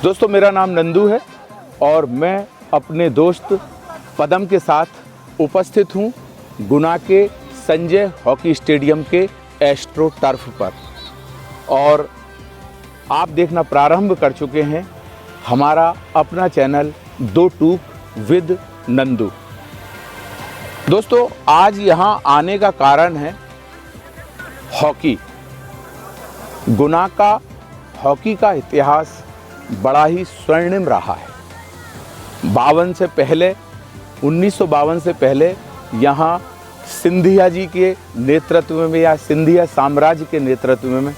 दोस्तों, मेरा नाम नंदू है और मैं अपने दोस्त पदम के साथ उपस्थित हूँ गुना के संजय हॉकी स्टेडियम के एस्ट्रो टर्फ पर। और आप देखना प्रारंभ कर चुके हैं हमारा अपना चैनल दो टूक विद नंदू। दोस्तों, आज यहाँ आने का कारण है हॉकी। गुना का हॉकी का इतिहास बड़ा ही स्वर्णिम रहा है। 1952 से पहले यहाँ सिंधिया जी के नेतृत्व में या सिंधिया साम्राज्य के नेतृत्व में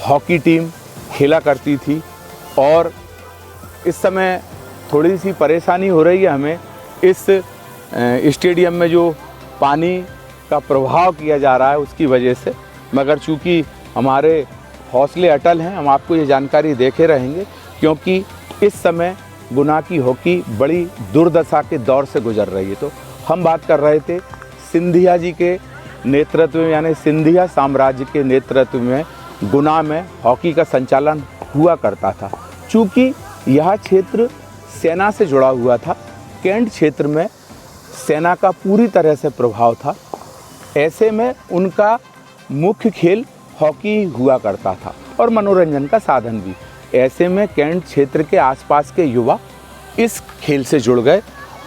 हॉकी टीम खेला करती थी। और इस समय थोड़ी सी परेशानी हो रही है हमें इस स्टेडियम में जो पानी का प्रभाव किया जा रहा है उसकी वजह से, मगर चूँकि हमारे हौसले अटल हैं, हम आपको ये जानकारी देते रहेंगे, क्योंकि इस समय गुना की हॉकी बड़ी दुर्दशा के दौर से गुजर रही है। तो हम बात कर रहे थे सिंधिया जी के नेतृत्व में, यानी सिंधिया साम्राज्य के नेतृत्व में गुना में हॉकी का संचालन हुआ करता था। चूँकि यह क्षेत्र सेना से जुड़ा हुआ था, कैंट क्षेत्र में सेना का पूरी तरह से प्रभाव था, ऐसे में उनका मुख्य खेल हॉकी हुआ करता था और मनोरंजन का साधन भी। ऐसे में कैंट क्षेत्र के आसपास के युवा इस खेल से जुड़ गए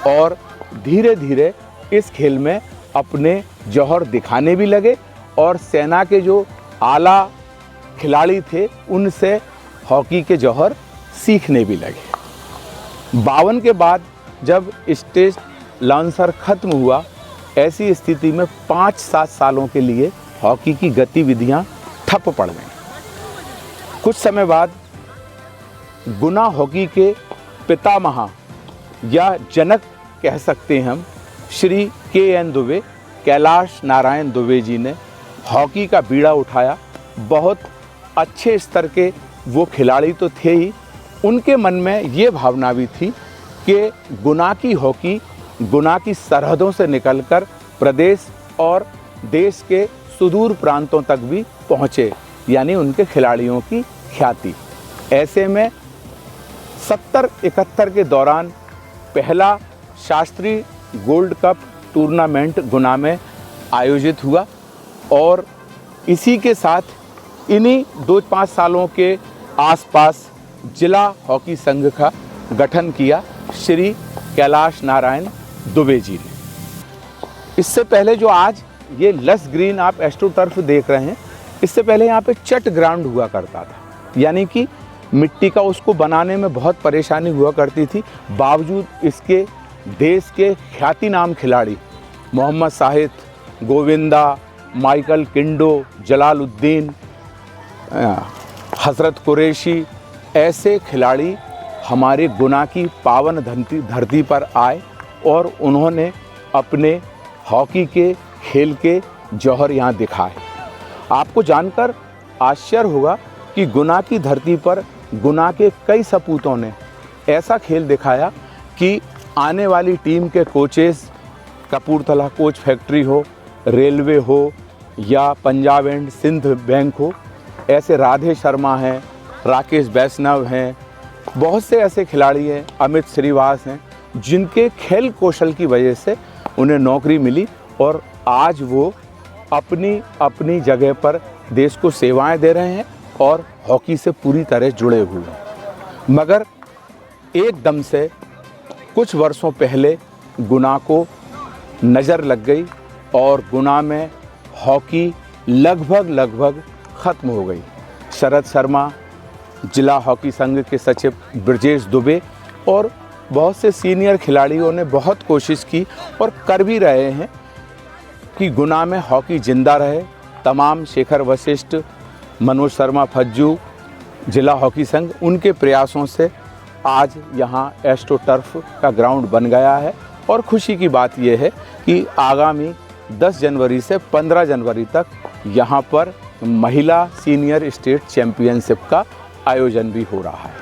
और धीरे धीरे इस खेल में अपने जौहर दिखाने भी लगे और सेना के जो आला खिलाड़ी थे उनसे हॉकी के जौहर सीखने भी लगे। 52 के बाद जब स्टेट लॉन्सर खत्म हुआ, ऐसी स्थिति में 5-7 सालों के लिए हॉकी की गतिविधियां ठप पड़ गईं। कुछ समय बाद गुना हॉकी के पितामह या जनक कह सकते हैं हम, श्री के.एन. दुबे, कैलाश नारायण दुबे जी ने हॉकी का बीड़ा उठाया। बहुत अच्छे स्तर के वो खिलाड़ी तो थे ही, उनके मन में ये भावना भी थी कि गुना की हॉकी गुना की सरहदों से निकलकर प्रदेश और देश के सुदूर प्रांतों तक भी पहुँचे, यानी उनके खिलाड़ियों की ख्याति। ऐसे में 70-71 के दौरान पहला शास्त्रीय गोल्ड कप टूर्नामेंट गुना में आयोजित हुआ और इसी के साथ इन्हीं 2-5 सालों के आसपास जिला हॉकी संघ का गठन किया श्री कैलाश नारायण दुबे जी ने। इससे पहले जो आज ये लस ग्रीन आप एस्ट्रो टर्फ देख रहे हैं, इससे पहले यहाँ पे चट ग्राउंड हुआ करता था, यानी कि मिट्टी का उसको बनाने में बहुत परेशानी हुआ करती थी। बावजूद इसके देश के ख्याति नाम खिलाड़ी मोहम्मद साहिद, गोविंदा, माइकल किंडो, जलालुद्दीन, हजरत कुरैशी, ऐसे खिलाड़ी हमारे गुना की पावन धरती पर आए और उन्होंने अपने हॉकी के खेल के जौहर यहाँ दिखाए। आपको जानकर आश्चर्य होगा कि गुना की धरती पर गुना के कई सपूतों ने ऐसा खेल दिखाया कि आने वाली टीम के कोचेस, कपूरथला कोच फैक्ट्री हो, रेलवे हो या पंजाब एंड सिंध बैंक हो, ऐसे राधे शर्मा हैं, राकेश वैष्णव हैं, बहुत से ऐसे खिलाड़ी हैं, अमित श्रीवास हैं, जिनके खेल कौशल की वजह से उन्हें नौकरी मिली और आज वो अपनी अपनी जगह पर देश को सेवाएं दे रहे हैं और हॉकी से पूरी तरह जुड़े हुए हैं। मगर एकदम से कुछ वर्षों पहले गुना को नज़र लग गई और गुना में हॉकी लगभग ख़त्म हो गई। शरद शर्मा, जिला हॉकी संघ के सचिव ब्रजेश दुबे और बहुत से सीनियर खिलाड़ियों ने बहुत कोशिश की और कर भी रहे हैं कि गुना में हॉकी जिंदा रहे। तमाम शेखर वशिष्ठ, मनोज शर्मा फज्जू, जिला हॉकी संघ, उनके प्रयासों से आज यहाँ एस्ट्रो टर्फ का ग्राउंड बन गया है। और खुशी की बात यह है कि आगामी 10 जनवरी से 15 जनवरी तक यहाँ पर महिला सीनियर स्टेट चैम्पियनशिप का आयोजन भी हो रहा है।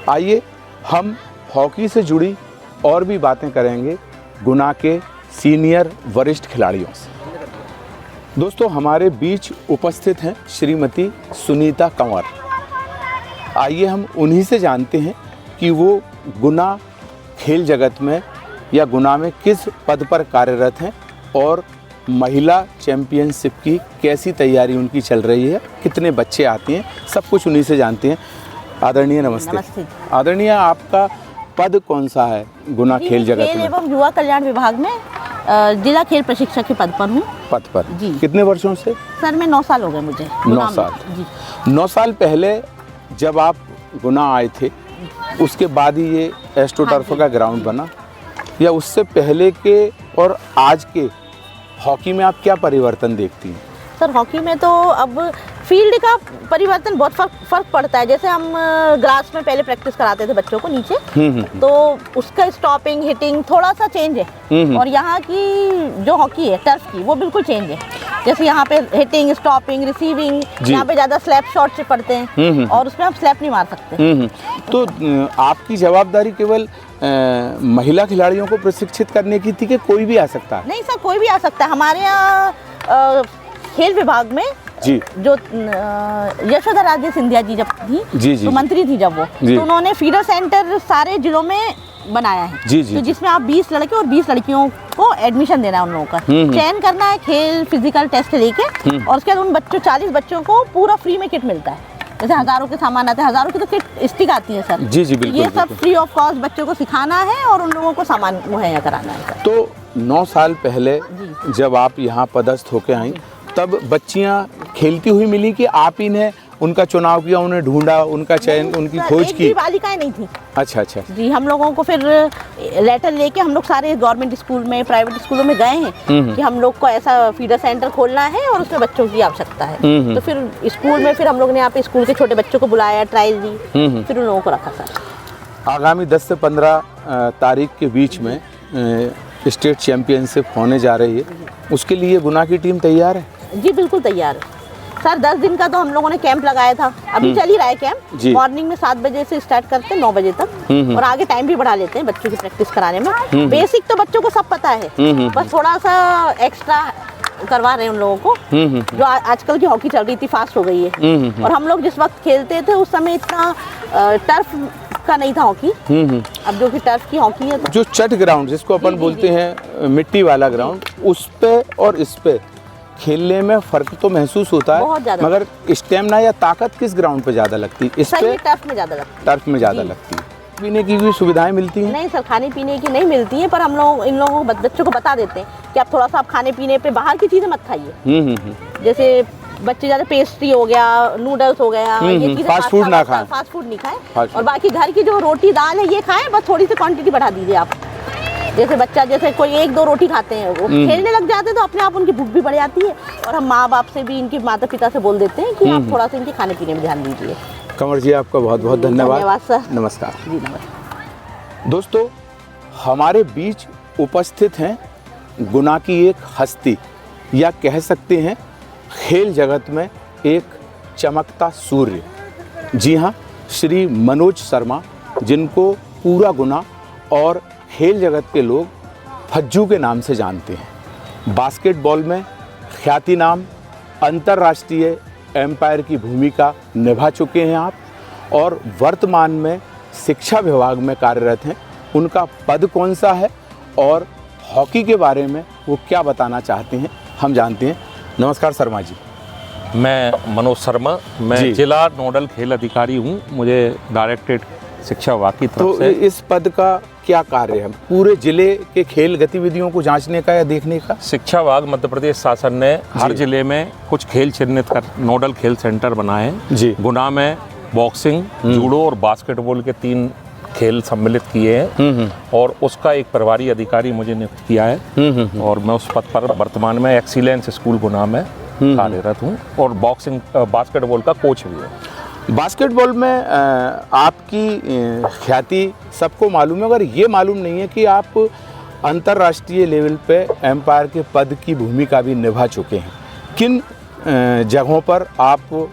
आइए हम हॉकी से जुड़ी और भी बातें करेंगे गुना के सीनियर वरिष्ठ खिलाड़ियों से। दोस्तों, हमारे बीच उपस्थित हैं श्रीमती सुनीता कंवर। आइए हम उन्हीं से जानते हैं कि वो गुना खेल जगत में या गुना में किस पद पर कार्यरत हैं और महिला चैम्पियनशिप की कैसी तैयारी उनकी चल रही है, कितने बच्चे आते हैं, सब कुछ उन्हीं से जानते हैं। आदरणीय नमस्ते। नमस्ते। आदरणीय, आपका पद कौन सा है गुना खेल जगत खेल में? एवं युवा कल्याण विभाग में जिला खेल प्रशिक्षक के पद पर हूँ। पद पर जी। कितने वर्षों से? सर मैं 9 साल हो गए मुझे। 9 साल। जी। 9 साल पहले जब आप गुना आए थे, उसके बाद ही ये एस्ट्रोटर्फ का ग्राउंड बना, या उससे पहले के और आज के हॉकी में आप क्या परिवर्तन देखती हैं? सर हॉकी में तो अब फील्ड का परिवर्तन बहुत फर्क पड़ता है। जैसे हम ग्रास में पहले प्रैक्टिस कराते थे बच्चों को नीचे, तो उसका स्टॉपिंग हिटिंग थोड़ा सा चेंज है। और यहाँ की जो हॉकी है टर्फ की, वो बिल्कुल चेंज है। जैसे यहाँ पे हिटिंग स्टॉपिंग रिसीविंग, यहाँ पे ज़्यादा स्लैप शॉट से पड़ते हैं और उसमें हम स्लैप नहीं मार सकते। तो आपकी जवाबदारी केवल महिला खिलाड़ियों को प्रशिक्षित करने की थी कि कोई भी आ सकता है? नहीं सर, कोई भी आ सकता है। हमारे यहाँ खेल विभाग में जी, जो यशोधरा राजे सिंधिया जी जब थी, जी, जी, तो मंत्री थी जब वो, तो उन्होंने फीडर सेंटर सारे जिलों में बनाया है। जी, जी, तो जिसमें आप 20 लड़के और 20 लड़कियों को एडमिशन देना है, उन लोगों का चयन करना है, खेल फिजिकल टेस्ट लेके, और उसके बाद उन बच्चों 40 बच्चों को पूरा फ्री में किट मिलता है। जैसे हज़ारों के सामान आते हैं, हज़ारों की तो किट स्टिक आती है सर। जी जी बिल्कुल। ये सब फ्री ऑफ कॉस्ट बच्चों को सिखाना है और उन लोगों को सामान मुहैया कराना है सर। तो 9 साल पहले जब आप यहाँ पदस्थ होके आई, तब बच्चियाँ खेलती हुई मिली कि आप ही ने उनका चुनाव किया, उन्हें ढूंढा, उनका चयन, उनकी खोज की? बालिकाएं नहीं थी। अच्छा अच्छा जी, हम लोगों को फिर लेटर लेके हम लोग सारे गवर्नमेंट स्कूल में प्राइवेट स्कूलों में गए हैं कि हम लोग को ऐसा फीडर सेंटर खोलना है और उसमें बच्चों की आवश्यकता है। तो फिर स्कूल में फिर हम लोग ने यहाँ पे स्कूल के छोटे बच्चों को बुलाया, ट्रायल दी, फिर उन लोगों को रखा सर। आगामी 10 से 15 तारीख के बीच में स्टेट चैम्पियनशिप होने जा रही है, उसके लिए गुना की टीम तैयार है? जी बिल्कुल तैयार है सर। 10 दिन का तो हम लोगों ने कैंप लगाया था, अभी चल ही रहा है कैंप। मॉर्निंग में 7 बजे से स्टार्ट करते हैं 9 बजे तक, और आगे टाइम भी बढ़ा लेते हैं बच्चों की प्रैक्टिस कराने में। बेसिक तो बच्चों को सब पता है, बस थोड़ा सा एक्स्ट्रा करवा रहे हैं उन लोगों को। जो आजकल की हॉकी चल रही थी फास्ट हो गई है, और हम लोग जिस वक्त खेलते थे उस समय इतना टर्फ का नहीं था हॉकी। अब जो कि टर्फ की हॉकी है, तो जो चट ग्राउंड जिसको अपन बोलते हैं, मिट्टी वाला ग्राउंड, उस पे और इस पे खेलने में फर्क तो महसूस होता है, मगर स्टेमिना या ताकत किस ग्राउंड पे ज्यादा लगती है? इस पे टर्फ में ज्यादा लगती है। टर्फ में ज्यादा लगती है। पीने की भी सुविधाएं मिलती हैं? नहीं सर, खाने पीने की नहीं मिलती है, पर हम लोग इन लोगों को बच्चों को बता देते हैं कि आप थोड़ा सा आप खाने पीने पे बाहर की चीजें मत खाइए। जैसे बच्चे ज्यादा पेस्ट्री हो गया, नूडल्स हो गया, ये चीजें फास्ट फूड ना खाएं, फास्ट फूड नहीं खाएं, और बाकी घर की जो रोटी दाल है ये खाएं, बस थोड़ी सी क्वांटिटी बढ़ा दीजिए आप। जैसे बच्चा जैसे कोई 1-2 रोटी खाते हैं, वो खेलने लग जाते हैं तो अपने आप उनकी भूख भी बढ़ जाती है, और हम माँ बाप से भी, इनके माता पिता से बोल देते हैं कि आप थोड़ा सा इनके खाने पीने में ध्यान दीजिए। कंवर जी, आपका बहुत बहुत धन्यवाद सर। नमस्कार। जी नमस्कार। दोस्तों, हमारे बीच उपस्थित हैं गुना की एक हस्ती, या कह सकते हैं खेल जगत में एक चमकता सूर्य। जी हाँ, श्री मनोज शर्मा, जिनको पूरा गुना और खेल जगत के लोग फज्जू के नाम से जानते हैं। बास्केटबॉल में ख्याति नाम, अंतर्राष्ट्रीय एम्पायर की भूमिका निभा चुके हैं आप, और वर्तमान में शिक्षा विभाग में कार्यरत हैं। उनका पद कौन सा है और हॉकी के बारे में वो क्या बताना चाहते हैं, हम जानते हैं। नमस्कार शर्मा जी। मैं मनोज शर्मा, मैं जिला नोडल खेल अधिकारी हूँ। मुझे डायरेक्टरेट शिक्षा विभाग की तरफ से इस पद का क्या कार्य है? पूरे जिले के खेल गतिविधियों को जांचने का या देखने का? शिक्षा विभाग मध्य प्रदेश शासन ने हर जिले में कुछ खेल चिन्हित कर नोडल खेल सेंटर बनाए हैं। गुना में बॉक्सिंग, जूडो और बास्केटबॉल के 3 खेल सम्मिलित किए हैं, और उसका एक प्रभारी अधिकारी मुझे नियुक्त किया है, और मैं उस पद पर वर्तमान में एक्सीलेंस स्कूल गुना में कार्यरत हूँ, और बॉक्सिंग बास्केटबॉल का कोच भी हूँ। बास्केटबॉल में आपकी ख्याति सबको मालूम है, मगर ये मालूम नहीं है कि आप अंतर्राष्ट्रीय लेवल पे एम्पायर के पद की भूमिका भी निभा चुके हैं। किन जगहों पर आप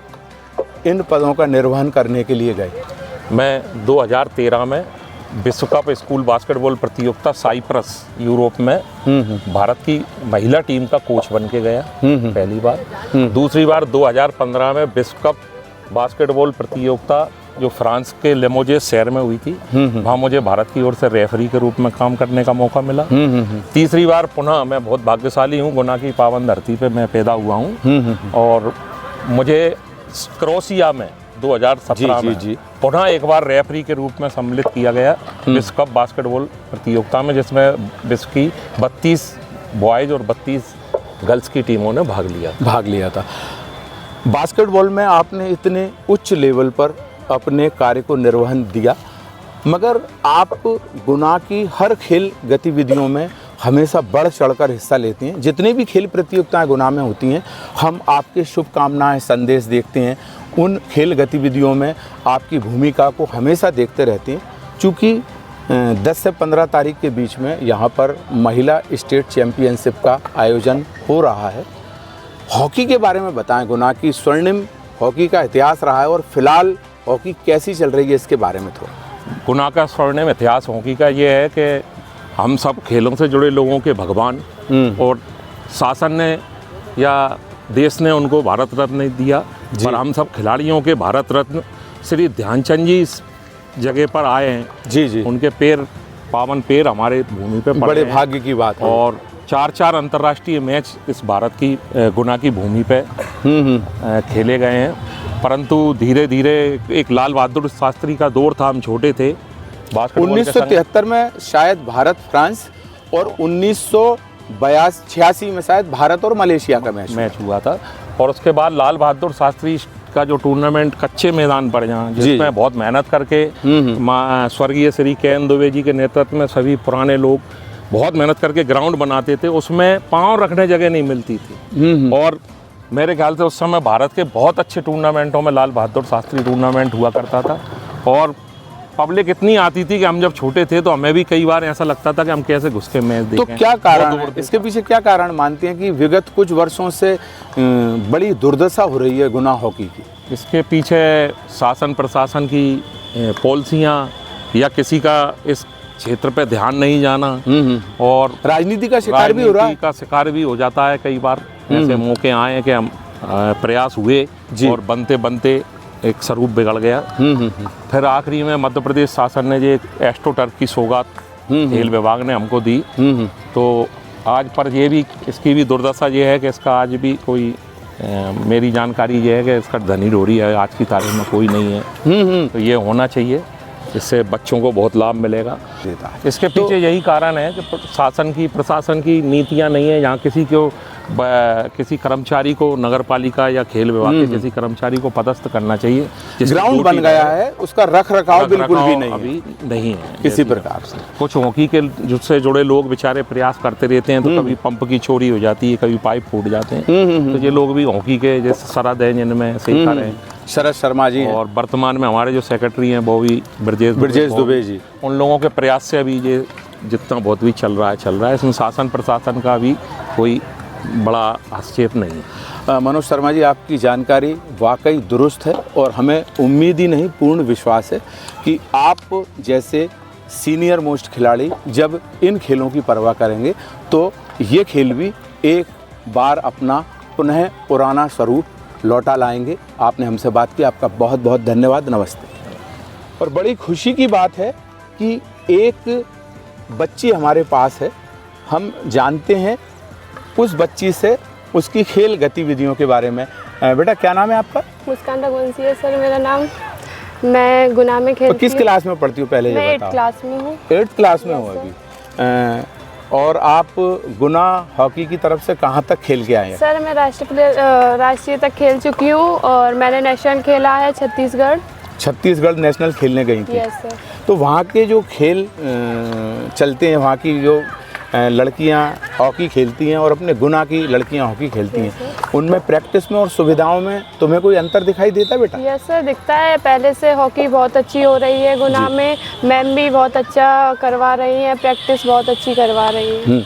इन पदों का निर्वहन करने के लिए गए? मैं 2013 में विश्व कप स्कूल बास्केटबॉल प्रतियोगिता साइप्रस यूरोप में भारत की महिला टीम का कोच बन के गया, पहली बार। दूसरी बार 2015 में विश्व कप बास्केटबॉल प्रतियोगिता जो फ्रांस के लेमोजेस शहर में हुई थी, वहाँ मुझे भारत की ओर से रेफरी के रूप में काम करने का मौका मिला। तीसरी बार पुनः मैं बहुत भाग्यशाली हूँ, गुना की पावन धरती पे मैं पैदा हुआ हूँ और मुझे क्रोएशिया में 2017 में पुनः एक बार रेफरी के रूप में सम्मिलित किया गया विश्व कप बास्केटबॉल प्रतियोगिता में, जिसमें विश्व की 32 बॉयज़ और 32 गर्ल्स की टीमों ने भाग लिया था। बास्केटबॉल में आपने इतने उच्च लेवल पर अपने कार्य को निर्वहन दिया, मगर आप गुना की हर खेल गतिविधियों में हमेशा बढ़ चढ़कर हिस्सा लेती हैं। जितनी भी खेल प्रतियोगिताएं गुना में होती हैं, हम आपके शुभकामनाएं संदेश देखते हैं, उन खेल गतिविधियों में आपकी भूमिका को हमेशा देखते रहते हैं। चूँकि 10 से 15 तारीख के बीच में यहाँ पर महिला स्टेट चैम्पियनशिप का आयोजन हो रहा है। हॉकी के बारे में बताएं, गुना की स्वर्णिम हॉकी का इतिहास रहा है और फिलहाल हॉकी कैसी चल रही है, इसके बारे में थोड़ा। गुना का स्वर्णिम इतिहास हॉकी का ये है कि हम सब खेलों से जुड़े लोगों के भगवान और शासन ने या देश ने उनको भारत रत्न दिया, पर हम सब खिलाड़ियों के भारत रत्न श्री ध्यानचंद जी इस जगह पर आए हैं। जी उनके पैर, पावन पैर हमारे भूमि पे पड़े, बड़े भाग्य की बात है। और 4 अंतर्राष्ट्रीय मैच इस भारत की गुना की भूमि पे खेले गए हैं। परंतु धीरे धीरे एक लाल बहादुर शास्त्री का दौर था, हम छोटे थे। 1973 में शायद भारत फ्रांस और 1986 में शायद भारत और मलेशिया का मैच हुआ था। और उसके बाद लाल बहादुर शास्त्री का जो टूर्नामेंट कच्चे मैदान पर, जहाँ जिसमें बहुत मेहनत करके स्वर्गीय श्री के.एन. दुबे जी के नेतृत्व में सभी पुराने लोग बहुत मेहनत करके ग्राउंड बनाते थे, उसमें पाँव रखने जगह नहीं मिलती थी। और मेरे ख्याल से उस समय भारत के बहुत अच्छे टूर्नामेंटों में लाल बहादुर शास्त्री टूर्नामेंट हुआ करता था और पब्लिक इतनी आती थी कि हम जब छोटे थे तो हमें भी कई बार ऐसा लगता था कि हम कैसे घुस के मैच देखें। तो क्या कारण है इसके पीछे, क्या कारण मानते हैं कि विगत कुछ वर्षों से बड़ी दुर्दशा हो रही है गुना हॉकी की? इसके पीछे शासन प्रशासन की पॉलिसियाँ या किसी का इस क्षेत्र पे ध्यान नहीं जाना और राजनीति का शिकार भी हो रहा है। का शिकार भी हो जाता है कई बार। ऐसे मौके आए कि हम प्रयास हुए और बनते बनते एक स्वरूप बिगड़ गया। फिर आखिरी में मध्य प्रदेश शासन ने जो एक एस्ट्रोटर्फ की सौगात खेल विभाग ने हमको दी, तो आज पर ये भी, इसकी भी दुर्दशा ये है कि इसका आज भी कोई मेरी जानकारी ये है कि इसका धनी डोरी है आज की तारीख में कोई नहीं है। तो ये होना चाहिए, इससे बच्चों को बहुत लाभ मिलेगा। इसके पीछे यही कारण है कि शासन की, प्रशासन की नीतियाँ नहीं है। यहाँ किसी कर्मचारी को नगर पालिका या खेल विभाग के किसी कर्मचारी को पदस्थ करना चाहिए। ग्राउंड बन गया है, उसका रख रखाव बिल्कुल भी नहीं अभी नहीं है किसी प्रकार से। कुछ हॉकी के जिससे जुड़े लोग बेचारे प्रयास करते रहते हैं, तो कभी पंप की चोरी हो जाती है, कभी पाइप फूट जाते हैं। तो ये लोग भी हॉकी के जैसे सरद है जिनमें सीखा रहे हैं, शरद शर्मा जी, और वर्तमान में हमारे जो सेक्रेटरी हैं वो भी ब्रजेश दुबे जी, उन लोगों के प्रयास से अभी ये जितना बहुत भी चल रहा है। इसमें शासन प्रशासन का भी कोई बड़ा हस्तक्षेप नहीं है। मनोज शर्मा जी, आपकी जानकारी वाकई दुरुस्त है और हमें उम्मीद ही नहीं, पूर्ण विश्वास है कि आप जैसे सीनियर मोस्ट खिलाड़ी जब इन खेलों की परवाह करेंगे तो ये खेल भी एक बार अपना पुनः पुराना स्वरूप लौटा लाएंगे। आपने हमसे बात की, आपका बहुत बहुत धन्यवाद। नमस्ते। और बड़ी खुशी की बात है कि एक बच्ची हमारे पास है, हम जानते हैं उस बच्ची से उसकी खेल गतिविधियों के बारे में। बेटा, क्या नाम है आपका? मुस्कान रघुवंशी है सर मेरा नाम। मैं गुना में खेलती हूँ। तो किस क्लास में पढ़ती हूँ पहले ये बताओ? 8th क्लास में हूँ। 8th क्लास में हो अभी। और आप गुना हॉकी की तरफ से कहाँ तक खेल के आए हैं? सर मैं राष्ट्रीय तक खेल चुकी हूँ और मैंने नेशनल खेला है छत्तीसगढ़ नेशनल खेलने गई थी। Yes sir. तो वहाँ के जो खेल चलते हैं, वहाँ की जो लड़कियाँ हॉकी खेलती हैं और अपने गुना की लड़कियाँ हॉकी खेलती हैं, उनमें प्रैक्टिस में और सुविधाओं में तुम्हें कोई अंतर दिखाई देता है बेटा? यस सर, दिखता है। पहले से हॉकी बहुत अच्छी हो रही है गुना में, मैम भी बहुत अच्छा करवा रही हैं, प्रैक्टिस बहुत अच्छी करवा रही हैं।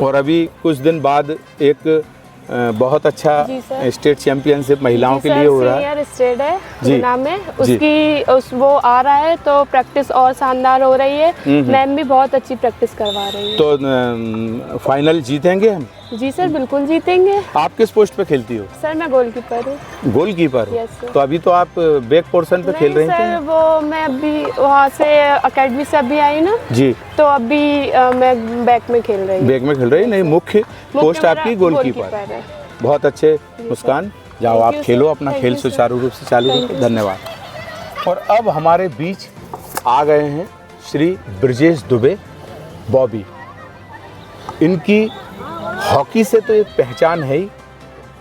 और अभी कुछ दिन बाद एक बहुत अच्छा जी सर। स्टेट चैंपियनशिप महिलाओं के लिए हो रहा है। सीनियर स्टेट है जी। गुना में, जी। वो आ रहा है तो प्रैक्टिस और शानदार हो रही है। मैम भी बहुत अच्छी प्रैक्टिस करवा रही है। तो फाइनल जीतेंगे हम? जी सर, बिल्कुल जीतेंगे। आप किस पोस्ट पे खेलती हो? सर मैं गोलकीपर हूँ। गोलकीपर हो? Yes sir. तो अभी तो आप बैक पोर्शन पे खेल रही नहीं सर, थी? वो मैं अभी वहाँ से अकेडमी से अभी आई ना, जी। तो अभी मैं बैक में खेल रही हूँ। बैक में खेल रही? नहीं, मुख्य पोस्ट आपकी गोलकीपर है। बहुत अच्छे। मुस्कान, जाओ Thank आप you, खेलो, sir. अपना Thank खेल you, sir. सुचारू रूप से चालू Thank रखो। you, धन्यवाद। और अब हमारे बीच आ गए हैं श्री ब्रजेश दुबे, बॉबी। इनकी हॉकी से तो एक पहचान है ही,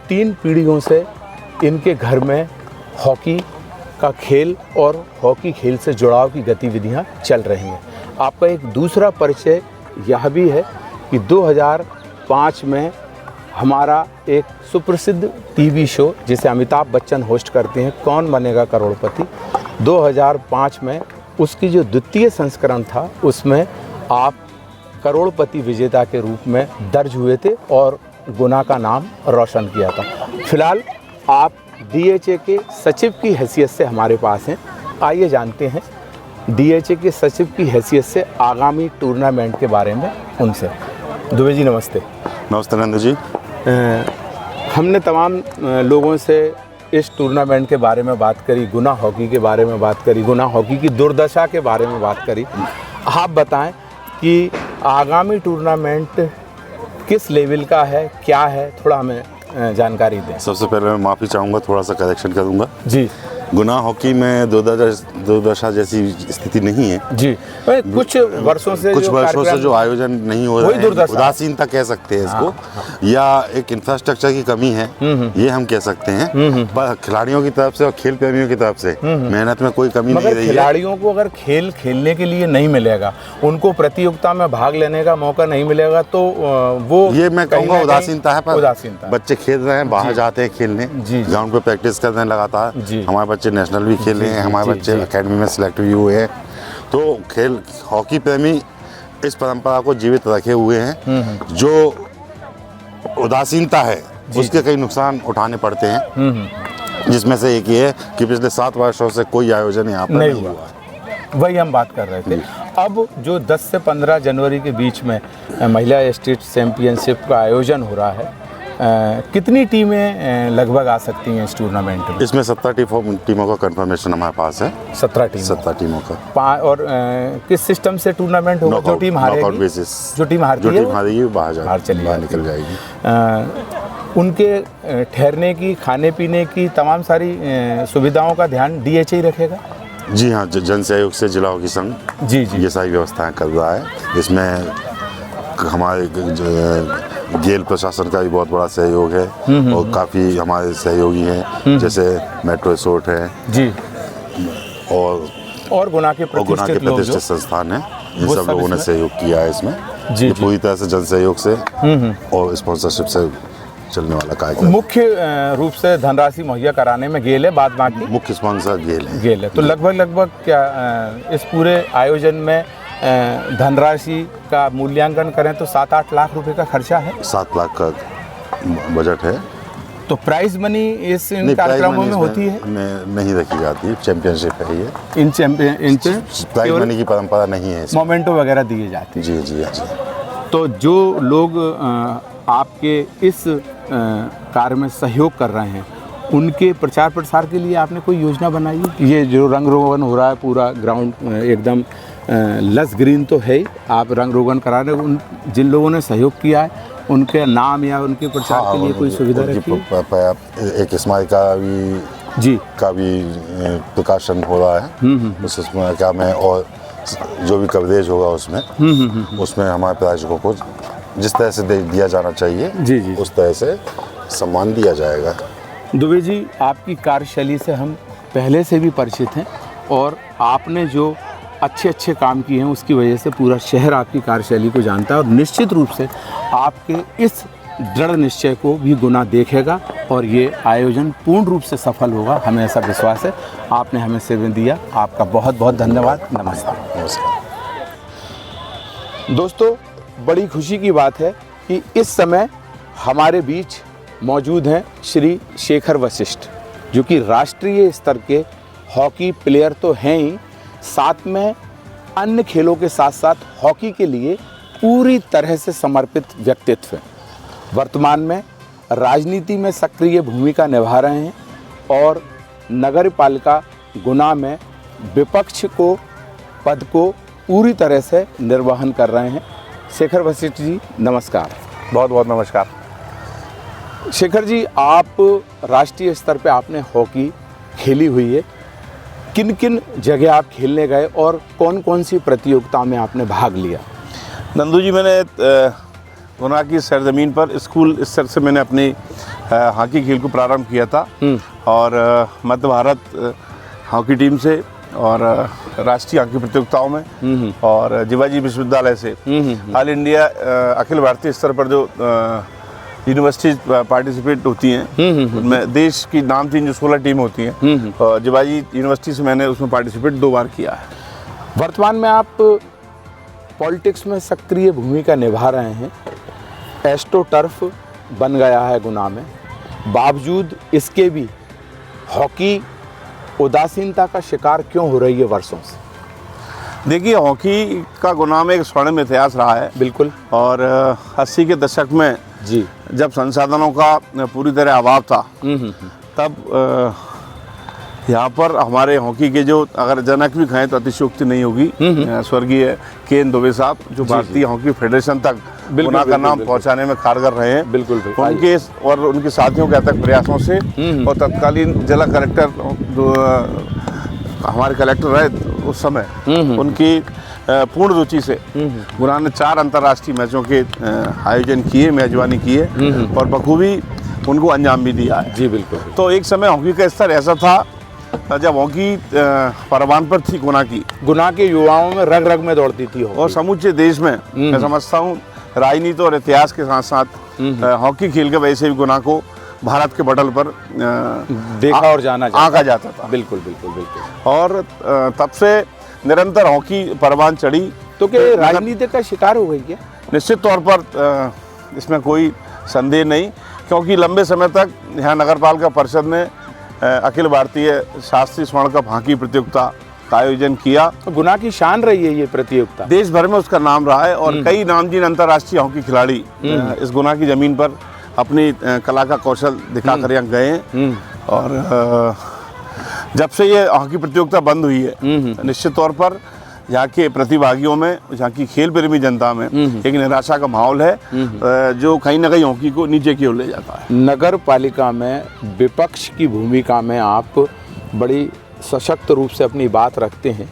3 पीढ़ियों से इनके घर में हॉकी का खेल और हॉकी खेल से जुड़ाव की गतिविधियां चल रही हैं। आपका एक दूसरा परिचय यह भी है कि 2005 में हमारा एक सुप्रसिद्ध टीवी शो जिसे अमिताभ बच्चन होस्ट करते हैं, कौन बनेगा करोड़पति, 2005 में उसकी जो द्वितीय संस्करण था उसमें आप करोड़पति विजेता के रूप में दर्ज हुए थे और गुना का नाम रोशन किया था। फिलहाल आप DHA के सचिव की हैसियत से हमारे पास हैं। आइए जानते हैं DHA के सचिव की हैसियत से आगामी टूर्नामेंट के बारे में उनसे। दुबे जी नमस्ते। नमस्ते नंदू जी। हमने तमाम लोगों से इस टूर्नामेंट के बारे में बात करी, गुना हॉकी के बारे में बात करी, गुना हॉकी की दुर्दशा के बारे में बात करी। आप बताएं कि आगामी टूर्नामेंट किस लेवल का है, क्या है, थोड़ा हमें जानकारी दें। सबसे पहले मैं माफ़ी चाहूँगा, थोड़ा सा करेक्शन करूँगा जी। गुना हॉकी में दुर्दशा जैसी स्थिति नहीं है जी। कुछ वर्षों से जो आयोजन नहीं हो रहा है, उदासीनता कह सकते हैं इसको। हाँ। या एक इंफ्रास्ट्रक्चर की कमी है, ये हम कह सकते हैं। पर खिलाड़ियों की तरफ से और खेल प्रेमियों की तरफ से मेहनत में कोई कमी नहीं रही है। खिलाड़ियों को अगर खेल खेलने के लिए नहीं मिलेगा, उनको प्रतियोगिता में भाग लेने का मौका नहीं मिलेगा, तो वो ये मैं कहूँगा उदासीनता है। पर बच्चे खेल रहे हैं, बाहर जाते हैं खेलने, ग्राउंड पे प्रैक्टिस कर रहे हैं लगातार। हमारे बच्चे नेशनल भी खेले हैं, हमारे बच्चे एकेडमी में सिलेक्ट भी हुए हैं। तो खेल हॉकी प्रेमी इस परंपरा को जीवित रखे हुए हैं। जो उदासीनता है उसके कई नुकसान उठाने पड़ते हैं, जिसमें से एक ये है कि पिछले 7 वर्षों से कोई आयोजन यहाँ पर नहीं हुआ। वही हम बात कर रहे थे। अब जो 10 से 15 जनवरी के बीच में महिला स्टेट चैंपियनशिप का आयोजन हो रहा है, कितनी टीमें लगभग आ सकती हैं इस टूर्नामेंट में? इसमें 17 टीमों का कंफर्मेशन हमारे पास है। 17 टीमों का। और किस सिस्टम से टूर्नामेंट होगा? जो टीम हारेगी, जो टीम हारेगी बाहर निकल जाएगी। उनके ठहरने की, खाने पीने की तमाम सारी सुविधाओं का ध्यान DHA ही रखेगा? जी हाँ, जन सहयोग से जिला हॉकी संघ जी ये सारी व्यवस्थाएं कर रहा है। इसमें हमारे गेल प्रशासन का भी बहुत बड़ा सहयोग है और काफ़ी हमारे सहयोगी हैं, जैसे मेट्रो रिसोर्ट है जी, और गुना के प्रतिष्ठित संस्थान है। इन सब लोगों ने सहयोग किया है इसमें। ये पूरी तरह से जन सहयोग से और स्पॉन्सरशिप से चलने वाला कार्यक्रम। मुख्य रूप से धनराशि मुहैया कराने में गेल है, बाद बाकी मुख्य स्पॉन्सर गेल है। तो लगभग क्या इस पूरे आयोजन में धनराशि का मूल्यांकन करें तो 7-8 लाख रुपए का खर्चा है। 7 लाख का बजट है। तो प्राइज मनी इन कार्यक्रमों में होती है? नहीं रखी जाती, चैंपियनशिप है ये। इन प्राइज मनी की परंपरा नहीं है। मोमेंटो वगैरह दिए जाते हैं। जी। तो जो लोग आपके इस कार्य में सहयोग कर रहे हैं, उनके प्रचार प्रसार के लिए आपने कोई योजना बनाई है? ये जो रंग रोगन हो रहा है, पूरा ग्राउंड एकदम लस ग्रीन तो है ही, आप रंग रोगन करा रहे हो, उन जिन लोगों ने सहयोग किया है उनके नाम या उनके प्रचार के लिए कोई सुविधा रखी है? एक स्मारका का भी प्रकाशन हो रहा है उस स्मारका में, और जो भी कवरेज होगा उसमें हमारे प्रायोजकों को जिस तरह से दिया जाना चाहिए जी उस तरह से सम्मान दिया जाएगा। दुबे जी, आपकी कार्यशैली से हम पहले से भी परिचित हैं और आपने जो अच्छे काम किए हैं उसकी वजह से पूरा शहर आपकी कार्यशैली को जानता है, और निश्चित रूप से आपके इस दृढ़ निश्चय को भी गुना देखेगा और ये आयोजन पूर्ण रूप से सफल होगा, हमें ऐसा विश्वास है। आपने हमें सेवा दिया, आपका बहुत बहुत धन्यवाद। नमस्कार। दोस्तों, बड़ी खुशी की बात है कि इस समय हमारे बीच मौजूद हैं श्री शेखर वशिष्ठ, जो कि राष्ट्रीय स्तर के हॉकी प्लेयर तो हैं ही, साथ में अन्य खेलों के साथ साथ हॉकी के लिए पूरी तरह से समर्पित व्यक्तित्व हैं। वर्तमान में राजनीति में सक्रिय भूमिका निभा रहे हैं और नगर पालिका गुना में विपक्ष को पद को पूरी तरह से निर्वहन कर रहे हैं। शेखर वशिष्ठ जी नमस्कार। बहुत बहुत नमस्कार। शेखर जी, आप राष्ट्रीय स्तर पे आपने हॉकी खेली हुई है, किन किन जगह आप खेलने गए और कौन कौन सी प्रतियोगिता में आपने भाग लिया? नंदू जी, मैंने गुना की सरजमीन पर स्कूल स्तर से मैंने अपनी हॉकी खेल को प्रारंभ किया था और मध्य भारत हॉकी टीम से और राष्ट्रीय हॉकी प्रतियोगिताओं में और जिवाजी विश्वविद्यालय से ऑल इंडिया अखिल भारतीय स्तर पर जो यूनिवर्सिटीज पार्टिसिपेट होती हैं उनमें देश की नामचीन जो 16 टीम होती हैं और जिवाजी यूनिवर्सिटी से मैंने उसमें पार्टिसिपेट 2 बार किया है। वर्तमान में आप पॉलिटिक्स में सक्रिय भूमिका निभा रहे हैं। एस्ट्रो टर्फ बन गया है गुना में, बावजूद इसके भी हॉकी उदासीनता का शिकार क्यों हो रही है वर्षों से? देखिए, हॉकी का गुना में एक स्वर्णिम इतिहास रहा है। बिल्कुल। और 80 के दशक में जी, जब संसाधनों का पूरी तरह अभाव था तब यहाँ पर हमारे हॉकी के जो अगर जनक भी कहें तो अतिशयोक्ति नहीं होगी, स्वर्गीय केन दुबे साहब जो भारतीय हॉकी फेडरेशन तक गुना का नाम पहुँचाने में कारगर रहे हैं। बिल्कुल। उनके और उनके साथियों के अथक प्रयासों से और तत्कालीन जिला कलेक्टर जो हमारे कलेक्टर रहे उस समय, उनकी पूर्ण रुचि से गुना ने 4 अंतर्राष्ट्रीय मैचों के आयोजन किए, मेजबानी किए और बखूबी उनको अंजाम भी दिया है। जी बिल्कुल। तो एक समय हॉकी का स्तर ऐसा था जब हॉकी परवान पर थी गुना के युवाओं में रग रग में दौड़ती थी और समूचे देश में मैं समझता हूँ राजनीति और इतिहास के साथ साथ हॉकी खेल के वजह से भी गुना को भारत के पटल पर देखा और जाना आंका जाता था। बिल्कुल बिल्कुल बिल्कुल। और तब से निरंतर हॉकी परवान चढ़ी। तो क्या राजनीति का शिकार हो गई क्या? निश्चित तौर पर इसमें कोई संदेह नहीं, क्योंकि लंबे समय तक यहाँ नगर पालिका परिषद ने अखिल भारतीय शास्त्रीय स्वर्ण कप हॉकी प्रतियोगिता का आयोजन किया। तो गुना की शान रही है ये प्रतियोगिता, देश भर में उसका नाम रहा है और कई नामचीन अंतर्राष्ट्रीय हॉकी खिलाड़ी इस गुना की जमीन पर अपनी कला का कौशल दिखाकर यहाँ गए हैं। और जब से ये हॉकी प्रतियोगिता बंद हुई है, निश्चित तौर पर यहाँ के प्रतिभागियों में, यहाँ की खेल प्रेमी जनता में एक निराशा का माहौल है जो कहीं ना कहीं हॉकी को नीचे की ओर ले जाता है। नगर पालिका में विपक्ष की भूमिका में आप बड़ी सशक्त रूप से अपनी बात रखते हैं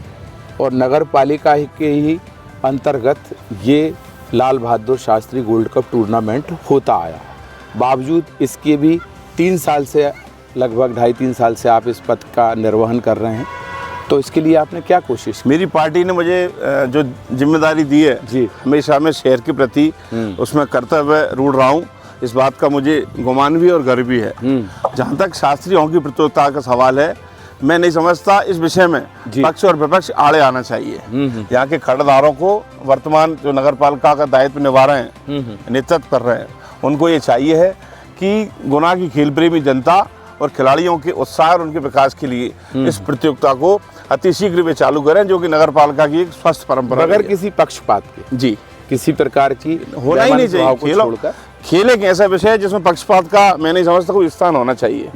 और नगर पालिका के ही अंतर्गत ये Lal Bahadur Shastri gold cup tournament होता आया। बावजूद इसके भी 3 साल से, लगभग 2.5-3 साल से आप इस पद का निर्वहन कर रहे हैं, तो इसके लिए आपने क्या कोशिश की? मेरी पार्टी ने मुझे जो जिम्मेदारी दी है जी, हमेशा मैं शहर के प्रति उसमें कर्तव्य रूढ़ रहा हूँ। इस बात का मुझे गुमान भी और गर्व भी है। जहाँ तक शास्त्रीय हॉकी प्रतियोगिता का सवाल है, मैं नहीं समझता इस विषय में पक्ष और विपक्ष आड़े आना चाहिए। यहाँ के खड़दारों को वर्तमान जो नगर पालिका का दायित्व निभा रहे हैं, नेतृत्व कर रहे हैं, उनको ये चाहिए है कि गुना की खेल प्रेमी जनता और खिलाड़ियों के उत्साह और उनके विकास के लिए इस प्रतियोगिता को अतिशीघ्र वे चालू करें, जो कि नगर पालिका की एक स्वस्थ परंपरा बगैर किसी पक्षपात के। जी, किसी प्रकार की होना ही नहीं चाहिए। खेल एक ऐसा विषय है जिसमें पक्षपात का मैं नहीं समझता कोई स्थान होना चाहिए।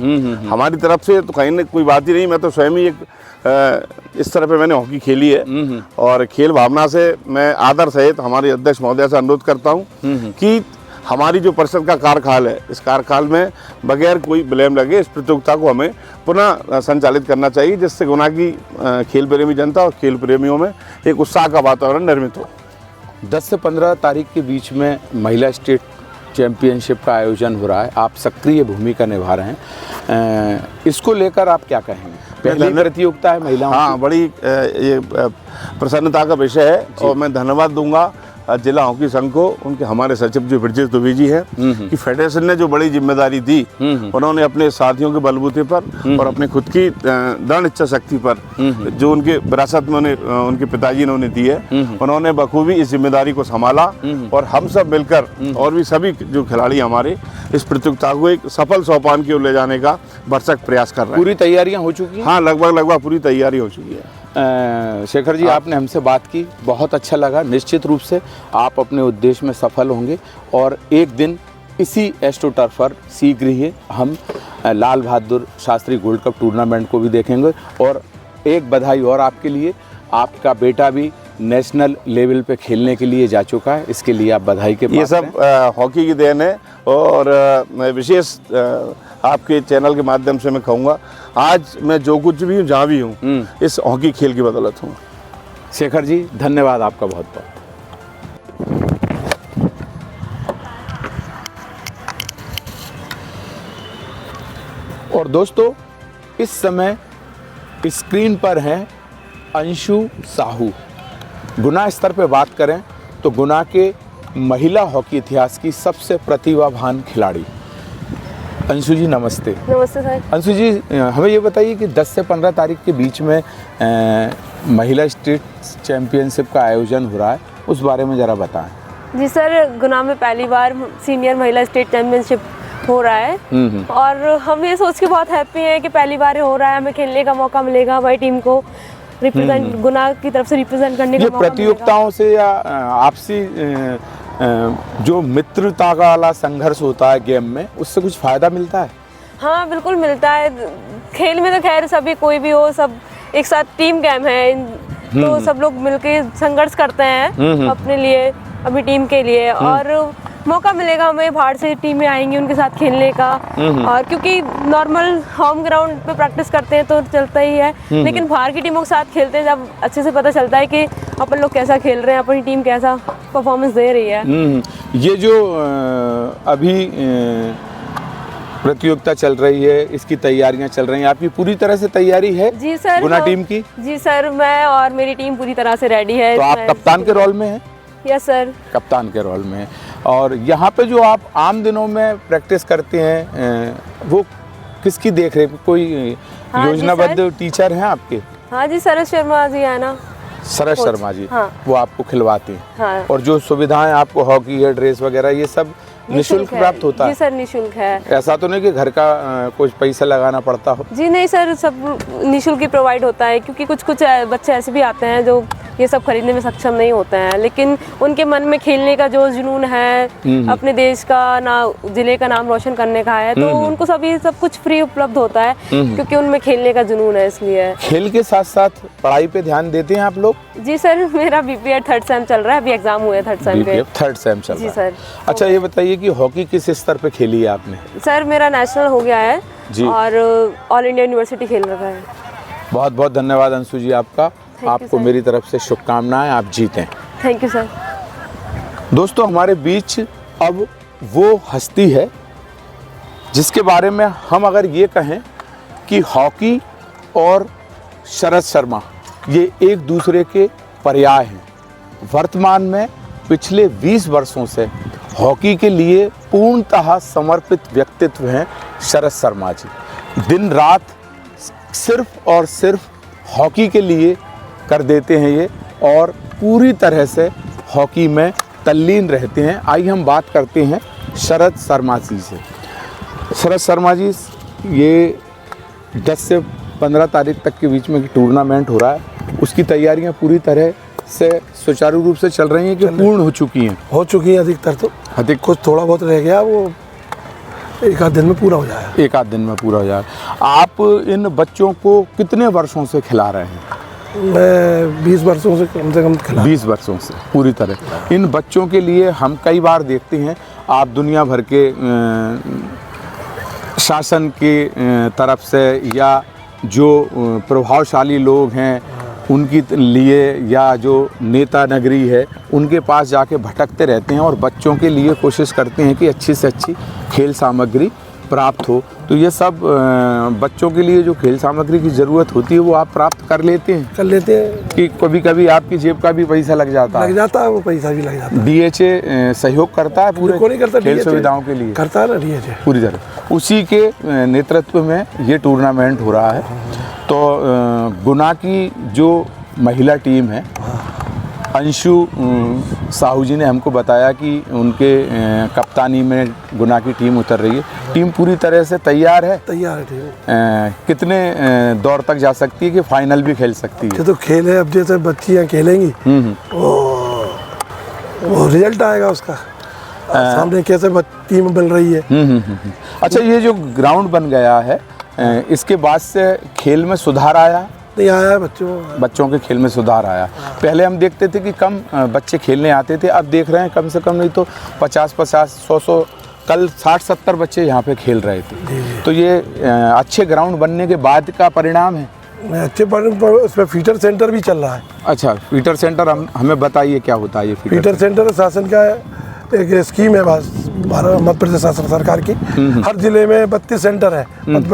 हमारी तरफ से तो कहीं ना कोई बात ही नहीं। मैं तो स्वयं ही एक इस तरह पे मैंने हॉकी खेली है और खेल भावना से मैं आदर सहित हमारे अध्यक्ष महोदय से अनुरोध करता हूँ कि हमारी जो परिषद का कार्यकाल है, इस कार्यकाल में बगैर कोई ब्लेम लगे इस प्रतियोगिता को हमें पुनः संचालित करना चाहिए, जिससे गुना की खेल प्रेमी जनता और खेल प्रेमियों में एक उत्साह का वातावरण निर्मित हो। 10 से 15 तारीख के बीच में महिला स्टेट चैंपियनशिप का आयोजन हो रहा है, आप सक्रिय भूमिका निभा रहे हैं, इसको लेकर आप क्या कहेंगे? पहली प्रतियोगिता है महिलाओं की। बड़ी ये प्रसन्नता का विषय है और मैं धन्यवाद दूंगा जिला हॉकी संघ को, उनके हमारे सचिव जो ब्रजेश दुबे जी हैं, कि फेडरेशन ने जो बड़ी जिम्मेदारी दी, उन्होंने अपने साथियों के बलबूते पर और अपने खुद की दृढ़ इच्छा शक्ति पर, जो उनके विरासत में उनके पिताजी ने उन्हें दी है, उन्होंने बखूबी इस जिम्मेदारी को संभाला और हम सब मिलकर और भी सभी जो खिलाड़ी हमारे इस प्रतियोगिता को एक सफल सोपान की ओर ले जाने का भरसक प्रयास कर रहे हैं। पूरी तैयारियां हो चुकी हैं? हाँ, लगभग पूरी तैयारी हो चुकी है। शेखर जी, आपने हमसे बात की, बहुत अच्छा लगा। निश्चित रूप से आप अपने उद्देश्य में सफल होंगे और एक दिन इसी एस्ट्रोटर्फ पर शीघ्र ही हम Lal Bahadur Shastri gold cup tournament को भी देखेंगे। और एक बधाई और आपके लिए, आपका बेटा भी नेशनल लेवल पे खेलने के लिए जा चुका है, इसके लिए आप बधाई के पात्र हैं। ये सब हॉकी की देन है और मैं विशेष आपके चैनल के माध्यम से मैं कहूँगा, आज मैं जो कुछ भी हूँ, जहाँ भी हूँ, इस हॉकी खेल की बदौलत हूँ। शेखर जी, धन्यवाद आपका बहुत बहुत। और दोस्तों, इस समय स्क्रीन पर हैं अंशु साहू। गुना स्तर पे बात करें तो गुना के महिला हॉकी इतिहास की सबसे प्रतिभावान खिलाड़ी। अंशु जी नमस्ते। नमस्ते सर। अंशु जी, हमें ये बताइए कि 10 से 15 तारीख के बीच में महिला स्टेट चैंपियनशिप का आयोजन हो रहा है, उस बारे में ज़रा बताएं। जी सर, गुना में पहली बार सीनियर महिला स्टेट चैंपियनशिप हो रहा है और हम ये सोच के बहुत हैप्पी हैं कि पहली बार हो रहा है, हमें खेलने का मौका मिलेगा, हमारी टीम को रिप्रेजेंट, गुना की तरफ से रिप्रेजेंट करने का मौका मिलेगा। प्रतियोगिताओं से या आपसी जो मित्रता का वाला संघर्ष होता है गेम में, उससे कुछ फायदा मिलता है? हाँ बिल्कुल मिलता है। खेल में तो खैर सभी, कोई भी हो, सब एक साथ टीम गेम है, तो सब लोग मिलके संघर्ष करते हैं अपने लिए, अपनी टीम के लिए, और मौका मिलेगा हमें, बाहर से टीमें आएंगी उनके साथ खेलने का। और क्योंकि नॉर्मल होम ग्राउंड पे प्रैक्टिस करते हैं तो चलता ही है, लेकिन बाहर की टीमों के साथ खेलते हैं जब अच्छे से पता चलता है कि अपन लोग कैसा खेल रहे हैं, अपनी टीम कैसा परफॉर्मेंस दे रही है। ये जो अभी प्रतियोगिता चल रही है, इसकी तैयारियां चल रही हैं, आपकी पूरी तरह से तैयारी है? जी सर। गुना टीम की? जी सर, मैं और मेरी टीम पूरी तरह से रेडी है। तो आप कप्तान के रोल में हैं? यस सर, कप्तान के रोल में। और यहाँ पे जो आप आम दिनों में प्रैक्टिस करते हैं, वो किसकी देख रेख? कोई योजनाबद्ध टीचर हैं आपके? हाँ जी, सरस शर्मा जी है ना। सरस शर्मा जी, हाँ। वो आपको खिलवाते हैं। हाँ। और जो सुविधाएं आपको, हॉकी है, ड्रेस वगैरह, ये सब निःशुल्क प्राप्त होता है? जी सर, निःशुल्क है। ऐसा तो नहीं कि घर का कुछ पैसा लगाना पड़ता हो? जी नहीं सर, सब निःशुल्क ही प्रोवाइड होता है, क्योंकि कुछ बच्चे ऐसे भी आते हैं जो ये सब खरीदने में सक्षम नहीं होते हैं, लेकिन उनके मन में खेलने का जो जुनून है, अपने देश का जिले का नाम रोशन करने का है, तो उनको सब कुछ फ्री उपलब्ध होता है, क्योंकि उनमें खेलने का जुनून है, इसलिए। खेल के साथ साथ पढ़ाई पे ध्यान देते हैं आप लोग? जी सर, मेरा बीपीएड 3rd सेम चल रहा है, अभी एग्जाम हुए 3rd सेम के। 3rd सेम चल रहा है। जी सर। अच्छा, ये बताइए कि हॉकी किस स्तर पे खेली है आपने? सर मेरा नेशनल हो गया है और ऑल इंडिया यूनिवर्सिटी खेल रखा है। बहुत बहुत धन्यवाद अंशु जी आपका। आपको मेरी तरफ से शुभकामनाएं, आप जीतें। Thank you sir. दोस्तों, हमारे बीच अब वो हस्ती है जिसके बारे में हम अगर ये कहें कि हॉकी और शरद शर्मा ये एक दूसरे के पर्याय हैं। वर्तमान में पिछले 20 वर्षों से हॉकी के लिए पूर्णतः समर्पित व्यक्तित्व हैं शरद शर्मा जी। दिन रात सिर्फ और सिर्फ हॉकी के लिए कर देते हैं ये, और पूरी तरह से हॉकी में तल्लीन रहते हैं। आइए हम बात करते हैं शरद शर्मा जी से। शरद शर्मा जी, ये 10 से 15 तारीख तक के बीच में टूर्नामेंट हो रहा है, उसकी तैयारियां पूरी तरह से सुचारू रूप से चल रही हैं कि पूर्ण हो चुकी हैं? हो चुकी है अधिकतर, तो अधिक कुछ थोड़ा बहुत रह गया, वो एक आध दिन में पूरा हो जाएगा। एक आध दिन में पूरा हो जाएगा। आप इन बच्चों को कितने वर्षों से खिला रहे हैं? मैं 20 वर्षों से कम खिला। 20 वर्षों से पूरी तरह। इन बच्चों के लिए हम कई बार देखते हैं, आप दुनिया भर के शासन के तरफ से या जो प्रभावशाली लोग हैं उनकी लिए, या जो नेता नगरी है उनके पास जाके भटकते रहते हैं और बच्चों के लिए कोशिश करते हैं कि अच्छी से अच्छी खेल सामग्री प्राप्त हो। तो ये सब बच्चों के लिए जो खेल सामग्री की ज़रूरत होती है वो आप प्राप्त कर लेते हैं कि कभी कभी आपकी जेब का भी पैसा लग जाता है? वो पैसा भी लग जाता है। DHA सहयोग करता है पूरे को नहीं करता, खेल DHA सुविधाओं के लिए? करता है ना DHA पूरी तरह। उसी के नेतृत्व में ये टूर्नामेंट हो रहा है। तो गुना की जो महिला टीम है, अंशु साहू जी ने हमको बताया कि उनके कप्तानी में गुना की टीम उतर रही है। टीम पूरी तरह से तैयार है? तैयार है टीम। कितने दौर तक जा सकती है कि फाइनल भी खेल सकती है? ये तो खेल है, अब जैसे बच्चियाँ खेलेंगी वो रिजल्ट आएगा उसका, सामने कैसे टीम बन रही है। अच्छा, ये जो ग्राउंड बन गया है इसके बाद से खेल में सुधार आया? नहीं आया, बच्चों के खेल में सुधार आया। पहले हम देखते थे कि कम बच्चे खेलने आते थे, अब देख रहे हैं कम से कम नहीं तो 50-50, 100-100, कल 60-70 बच्चे यहाँ पे खेल रहे थे। तो ये अच्छे ग्राउंड बनने के बाद का परिणाम है? अच्छे उसमें फीटर सेंटर भी चल रहा है। अच्छा, फीटर सेंटर हमें बताइए क्या होता है ये फीटर सेंटर? शासन का एक स्कीम है मध्य प्रदेश शासन सरकार की। हर जिले में 32 सेंटर है मध्य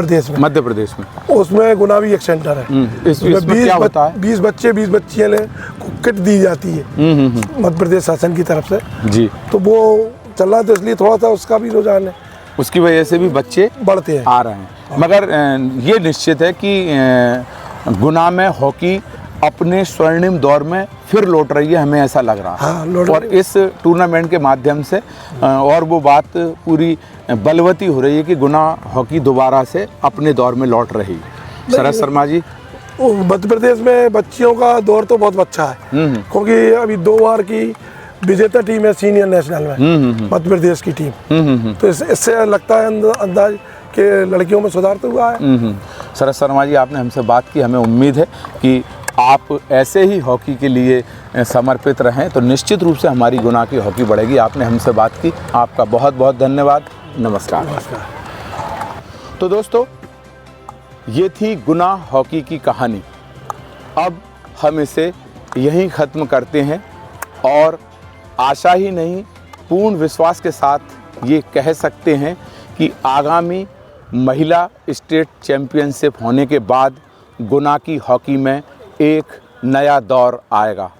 प्रदेश में। उसमें गुना भी एक सेंटर है। इसमें क्या होता है? 20 बच्चे 20 बच्चियाँ को किट दी जाती है मध्य प्रदेश शासन की तरफ से जी। तो वो चल रहा है, तो इसलिए थोड़ा सा उसका भी रुझान है, उसकी वजह से भी बच्चे बढ़ते हैं, आ रहे हैं। मगर ये निश्चित है कि गुना में हॉकी अपने स्वर्णिम दौर में फिर लौट रही है, हमें ऐसा लग रहा है। और इस टूर्नामेंट के माध्यम से और वो बात पूरी बलवती हो रही है कि गुना हॉकी दोबारा से अपने दौर में लौट रही है। शरद शर्मा जी, मध्य प्रदेश में बच्चियों का दौर तो बहुत अच्छा है, क्योंकि अभी 2 बार की विजेता टीम है सीनियर नेशनल में मध्य प्रदेश की टीम। तो इससे लगता है अंदाज के लड़कियों में सुधार तो हुआ है। शरद शर्मा जी, आपने हमसे बात की, हमें उम्मीद है कि आप ऐसे ही हॉकी के लिए समर्पित रहें तो निश्चित रूप से हमारी गुना की हॉकी बढ़ेगी। आपने हमसे बात की, आपका बहुत बहुत धन्यवाद। नमस्कार। तो दोस्तों, ये थी गुना हॉकी की कहानी। अब हम इसे यहीं ख़त्म करते हैं और आशा ही नहीं, पूर्ण विश्वास के साथ ये कह सकते हैं कि आगामी महिला स्टेट चैम्पियनशिप होने के बाद गुना की हॉकी में एक नया दौर आएगा।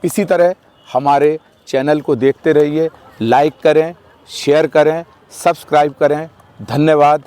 इसी तरह हमारे चैनल को देखते रहिए, लाइक करें, शेयर करें, सब्सक्राइब करें। धन्यवाद।